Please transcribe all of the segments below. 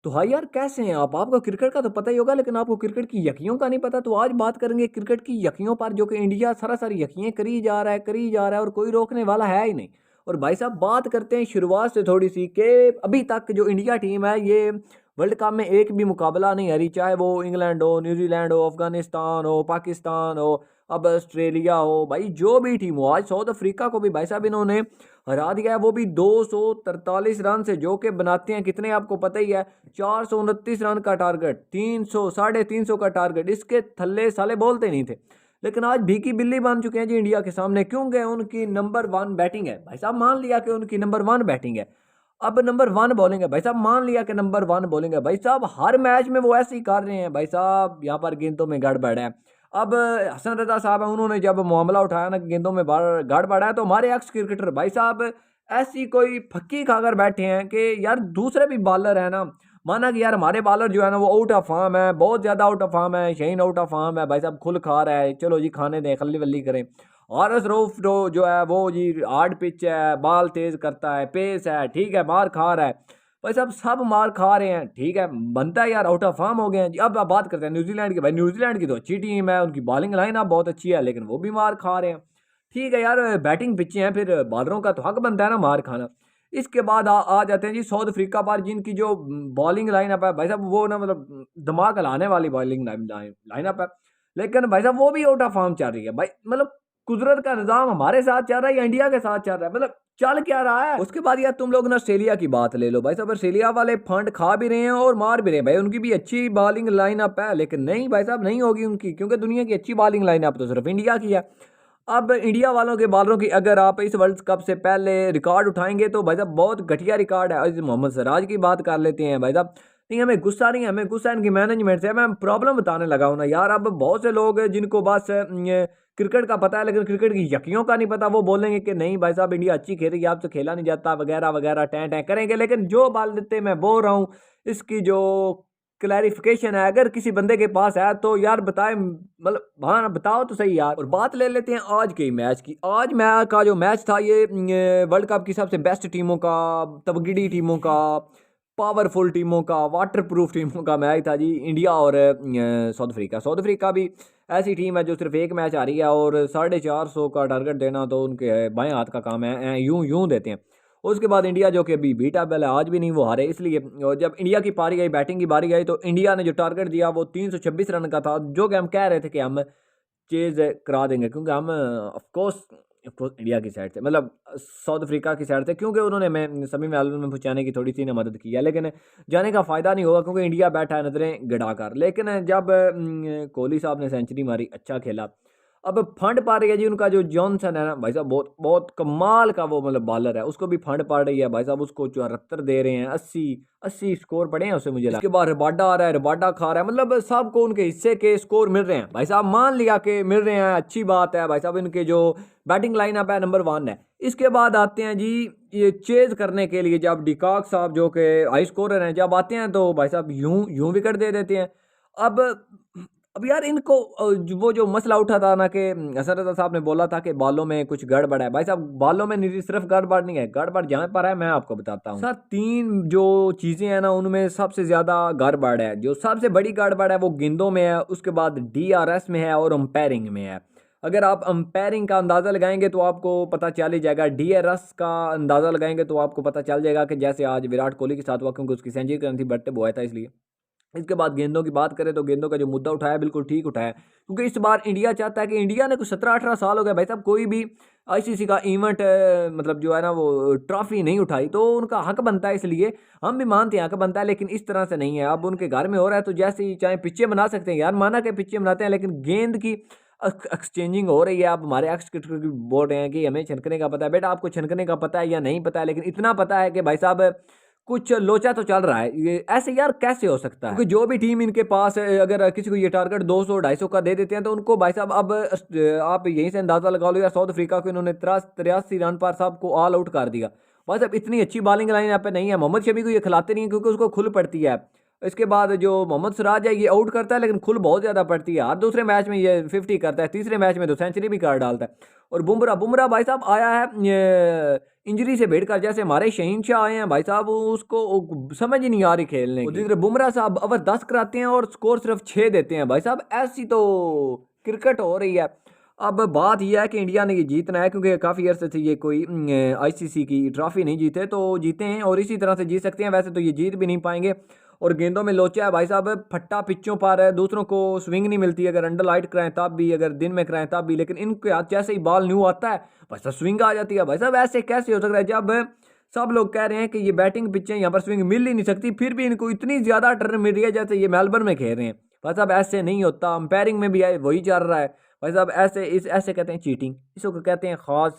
तो हाँ यार, कैसे हैं आप? आपको क्रिकेट का तो पता ही होगा, लेकिन आपको क्रिकेट की यकियों का नहीं पता। तो आज बात करेंगे क्रिकेट की यकियों पर, जो कि इंडिया सरासर यकियां करी जा रहा है और कोई रोकने वाला है ही नहीं। और भाई साहब, बात करते हैं शुरुआत से थोड़ी सी कि अभी तक जो इंडिया टीम है ये वर्ल्ड कप में एक भी मुकाबला नहीं हारी, चाहे वो इंग्लैंड हो, न्यूजीलैंड हो, अफगानिस्तान हो, पाकिस्तान हो, अब ऑस्ट्रेलिया हो। भाई जो भी टीम हो, आज साउथ अफ्रीका को भी भाई साहब इन्होंने हरा दिया है, वो भी 243 रन से, जो कि बनाते हैं कितने आपको पता ही है, 429 रन का टारगेट, 300 350 का टारगेट, इसके थल्ले साले बोलते नहीं थे। लेकिन आज भीकी बिल्ली बन चुके हैं जी इंडिया के सामने, क्योंकि उनकी नंबर 1 बैटिंग है। भाई साहब मान लिया कि उनकी नंबर 1 बैटिंग है, अब नंबर 1 बॉलिंग है। भाई साहब मान लिया कि नंबर 1 बॉलिंग है। भाई साहब हर मैच में वो ऐसे ही कर रहे हैं। भाई साहब यहाँ पर गेंदों में गड़बड़ है। अब हसन रजा साहब है, उन्होंने जब मामला उठाया ना कि गेंदों में गड़बड़ है, तो हमारे एक्स क्रिकेटर भाई साहब ऐसी कोई फक्की खाकर बैठे हैं कि यार दूसरे भी बॉलर है ना, माना कि यार हमारे बॉलर जो है ना वो आउट ऑफ फॉर्म है, बहुत ज्यादा आउट ऑफ फॉर्म है, शहीन आउट ऑफ फॉर्म है, भाई साहब खुल खा रहा है, चलो जी खाने दें, खल्ली वल्ली करें। और एस रऊफ जो है वो जी हार्ड पिच है, बॉल तेज करता है, पेस है, ठीक है, मार खा रहा है। भाई साहब सब मार खा रहे हैं, ठीक है, बनता है यार, आउट ऑफ फॉर्म हो गए हैं जी। अब आप बात करते हैं न्यूजीलैंड की। भाई न्यूजीलैंड की तो अच्छी टीम है, उनकी बॉलिंग लाइन अब बहुत अच्छी है, लेकिन वो भी मार खा रहे हैं। ठीक है यार, बैटिंग पिचे हैं, फिर बॉलरों का तो हक बनता है ना मार खाना। इसके बाद आ जाते हैं जी साउथ अफ्रीका पर, जिनकी जो बॉलिंग लाइनअप है भाई साहब, वो ना मतलब दिमाग हिलाने वाली बॉलिंग लाइनअप है। लेकिन भाई साहब वो भी आउट ऑफ फॉर्म चल रही है। भाई मतलब कुदरत का निजाम हमारे साथ चल रहा है या इंडिया के साथ चल रहा है, मतलब चल क्या रहा है। उसके बाद यार तुम लोग ना ऑस्ट्रेलिया की बात ले लो। भाई साहब ऑस्ट्रेलिया वाले फंड खा भी रहे हैं और मार भी रहे हैं। भाई उनकी भी अच्छी बॉलिंग लाइनअप है, लेकिन नहीं भाई साहब नहीं होगी उनकी, क्योंकि दुनिया की अच्छी बॉलिंग लाइनअप तो सिर्फ इंडिया की है। अब इंडिया वालों के बॉलरों की अगर आप इस वर्ल्ड कप से पहले रिकॉर्ड उठाएंगे तो भाई साहब बहुत घटिया रिकॉर्ड है। आज मोहम्मद सिराज की बात कर लेते हैं भाई साहब। नहीं, हमें गुस्सा नहीं है, हमें गुस्सा इनकी मैनेजमेंट से है। मैं प्रॉब्लम बताने लगा हूं ना यार। अब बहुत से लोग हैं जिनको बस क्रिकेट का पता है, लेकिन क्रिकेट की यकियों का नहीं पता। वो बोलेंगे कि नहीं भाई साहब इंडिया अच्छी खेल रही है, आपसे खेला नहीं जाता, वगैरह वगैरह, टैं टैं करेंगे। लेकिन जो बाल देते मैं बोल रहा हूँ, इसकी जो क्लैरिफिकेशन है अगर किसी बंदे के पास है तो यार बताए, मतलब हाँ बताओ तो सही यार। और बात ले लेते हैं आज के मैच की। आज मैच का जो मैच था ये वर्ल्ड कप की सबसे बेस्ट टीमों का, तगड़ी टीमों का, पावरफुल टीमों का, वाटर प्रूफ टीमों का मैच था जी। इंडिया और साउथ अफ्रीका भी ऐसी टीम है जो सिर्फ एक मैच आ रही है, और 450 का टारगेट देना तो उनके बाएं हाथ का काम है, यूं यूं देते हैं। उसके बाद इंडिया जो कि अभी बीटा बेल है, आज भी नहीं वो हारे। इसलिए और जब इंडिया की पारी आई, बैटिंग की बारी आई, तो इंडिया ने जो टारगेट दिया वो 326 रन का था, जो कि हम कह रहे थे कि हम चेज करा देंगे, क्योंकि हम ऑफकोर्स इंडिया की साइड से, मतलब साउथ अफ्रीका की साइड से, क्योंकि उन्होंने मैं सेमीफाइनल में पहुंचाने की थोड़ी सी ना मदद की है। लेकिन जाने का फायदा नहीं होगा, क्योंकि इंडिया बैठा है नजरें गड़ा कर। लेकिन जब कोहली साहब ने सेंचुरी मारी, अच्छा खेला। अब फंड पा रही है जी उनका जो जॉनसन है ना भाई साहब, बहुत बहुत कमाल का वो मतलब बॉलर है, उसको भी फंड पा रही है भाई साहब। उसको 74 दे रहे हैं, 80 80 स्कोर पड़े हैं उससे मुझे लगा। इसके बाद रबाडा आ रहा है, रबाडा खा रहा है, मतलब सबको उनके हिस्से के स्कोर मिल रहे हैं भाई साहब। मान लिया कि मिल रहे हैं, अच्छी बात है भाई साहब। इनके जो बैटिंग लाइनअप है नंबर 1 है। इसके बाद आते हैं जी ये चेज करने के लिए, जब डिकॉक साहब जो कि हाई स्कोरर हैं जब आते हैं, तो भाई साहब यूं यूं विकेट दे देते हैं। अब अब यार इनको वो जो मसला उठा था ना कि हसन रजा साहब ने बोला था कि बालों में कुछ गड़बड़ है। भाई साहब बालों में नहीं, सिर्फ गड़बड़ नहीं है, गड़बड़ जहाँ पर है मैं आपको बताता हूँ सर। 3 जो चीज़ें हैं ना, उनमें सबसे ज़्यादा गड़बड़ है, जो सबसे बड़ी गड़बड़ है वो गेंदों में है, उसके बाद DRS में है, और अंपायरिंग में है। अगर आप अंपायरिंग का अंदाज़ा लगाएंगे तो आपको पता चल ही जाएगा, DRS का अंदाज़ा लगाएंगे तो आपको पता चल जाएगा कि जैसे आज विराट कोहली के साथ हुआ, क्योंकि उसकी सेंचुरी करनी थी, बट वो आया था इसलिए। इसके बाद गेंदों की बात करें तो गेंदों का जो मुद्दा उठाया बिल्कुल ठीक उठाया, क्योंकि इस बार इंडिया चाहता है कि, इंडिया ने कुछ 17-18 साल हो गए भाई साहब कोई भी ICC का इवेंट मतलब जो है ना वो ट्रॉफी नहीं उठाई, तो उनका हक बनता है। इसलिए हम भी मानते हैं हक बनता है, लेकिन इस तरह से नहीं है। अब उनके घर में हो रहा है तो जैसे ही चाहे पिच्चे बना सकते हैं यार, माना के पिच्चे बनाते हैं, लेकिन गेंद की एक्सचेंजिंग हो रही है। आप हमारे एक्स क्रिकेटर बोल रहे हैं कि हमें छनकने का पता है। बेटा आपको छनकने का पता है या नहीं पता है, लेकिन इतना पता है कि भाई साहब कुछ लोचा तो चल रहा है। ये ऐसे यार कैसे हो सकता है, क्योंकि जो भी टीम इनके पास है, अगर किसी को ये टारगेट 200-250 का दे देते हैं तो उनको भाई साहब, अब आप यहीं से अंदाजा लगा लो यार, साउथ अफ्रीका को इन्होंने 83 रन पर साहब को ऑल आउट कर दिया। भाई साहब इतनी अच्छी बॉलिंग लाइन यहाँ पे नहीं है। मोहम्मद शमी को ये खिलाते नहीं है, क्योंकि उसको खुल पड़ती है। इसके बाद जो मोहम्मद सिराज है ये आउट करता है, लेकिन खुल बहुत ज्यादा पड़ती है। हर दूसरे मैच में ये 50 करता है, तीसरे मैच में तो सेंचुरी भी कर डालता है। और बुमराह बुमराह भाई साहब आया है इंजरी से बैठ कर जैसे हमारे शहीनशाह आए हैं भाई साहब, उसको समझ ही नहीं आ रही खेलने की। जिधर बुमराह साहब ओवर 10 कराते हैं और स्कोर सिर्फ 6 देते हैं भाई साहब, ऐसी तो क्रिकेट हो रही है। अब बात यह है कि इंडिया ने ये जीतना है, क्योंकि काफ़ी अर्से से ये कोई आईसीसी की ट्रॉफी नहीं जीते, तो जीते हैं और इसी तरह से जीत सकते हैं। वैसे तो ये जीत भी नहीं पाएंगे। और गेंदों में लोचा है भाई साहब, फट्टा पिच्चों पर है, दूसरों को स्विंग नहीं मिलती, अगर अंडर लाइट कराएं तब भी, अगर दिन में कराएं तब भी, लेकिन इनके हाथ जैसे ही बॉल न्यू आता है भाई साहब स्विंग आ जाती है। भाई साहब ऐसे कैसे हो सकता है, जब सब लोग कह रहे हैं कि ये बैटिंग पिच है, यहाँ पर स्विंग मिल ही नहीं सकती, फिर भी इनको इतनी ज़्यादा टर्न मिल रही है जैसे ये मेलबर्न में खेल रहे हैं। भाई साहब ऐसे नहीं होता, अंपायरिंग में भी वही चल रहा है भाई साहब। ऐसे कहते हैं चीटिंग, इसको कहते हैं खास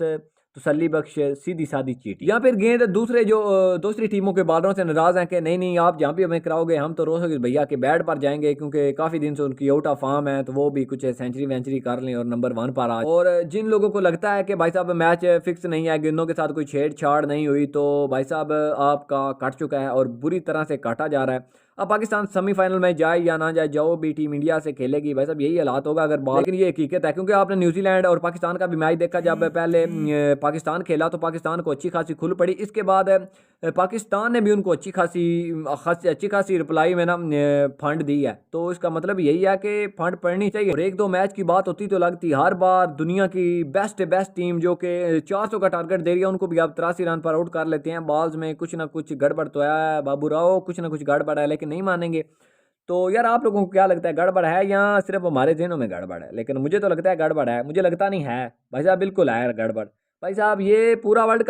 तसल्ली बख्श सीधी सादी चीटिंग। या फिर गेंद दूसरे जो दूसरी टीमों के बॉलरों से नाराज हैं कि नहीं नहीं आप जहाँ भी हमें कराओगे हम तो रोज भैया के बैट पर जाएंगे, क्योंकि काफ़ी दिन से उनकी आउट ऑफ फॉर्म है, तो वो भी कुछ सेंचुरी वेंचुरी कर लें और नंबर 1 पर आ। और जिन लोगों को लगता है कि भाई साहब मैच फिक्स नहीं है, गेंदों के साथ कोई छेड़छाड़ नहीं हुई, तो भाई साहब आपका कट चुका है और बुरी तरह से काटा जा रहा है। अब पाकिस्तान सेमीफाइनल में जाए या ना जाए, जो भी टीम इंडिया से खेलेगी भाई साहब यही हालात होगा अगर बॉल। लेकिन ये हकीकत है, क्योंकि आपने न्यूजीलैंड और पाकिस्तान का भी मैच देखा, जब पहले पाकिस्तान खेला तो पाकिस्तान को अच्छी खासी खुल पड़ी, इसके बाद पाकिस्तान ने भी उनको अच्छी खासी रिप्लाई में ना फंड दी है। तो इसका मतलब यही है कि फंड पड़नी चाहिए। और एक दो मैच की बात होती तो लगती, हर बार दुनिया की बेस्ट टीम जो कि 400 का टारगेट दे रही है, उनको भी आप 83 रन पर आउट कर लेते हैं। बॉल्स में कुछ ना कुछ गड़बड़ तो है बाबू राव, कुछ ना कुछ गड़बड़ है, लेकिन नहीं मानेंगे। तो यार आप लोगों को क्या लगता है, गड़बड़ है या सिर्फ हमारे ज़हनों में गड़बड़ है? लेकिन मुझे तो लगता है गड़बड़ है, मुझे लगता नहीं है भाई साहब, बिल्कुल है गड़बड़। भाई साहब ये पूरा वर्ल्ड कप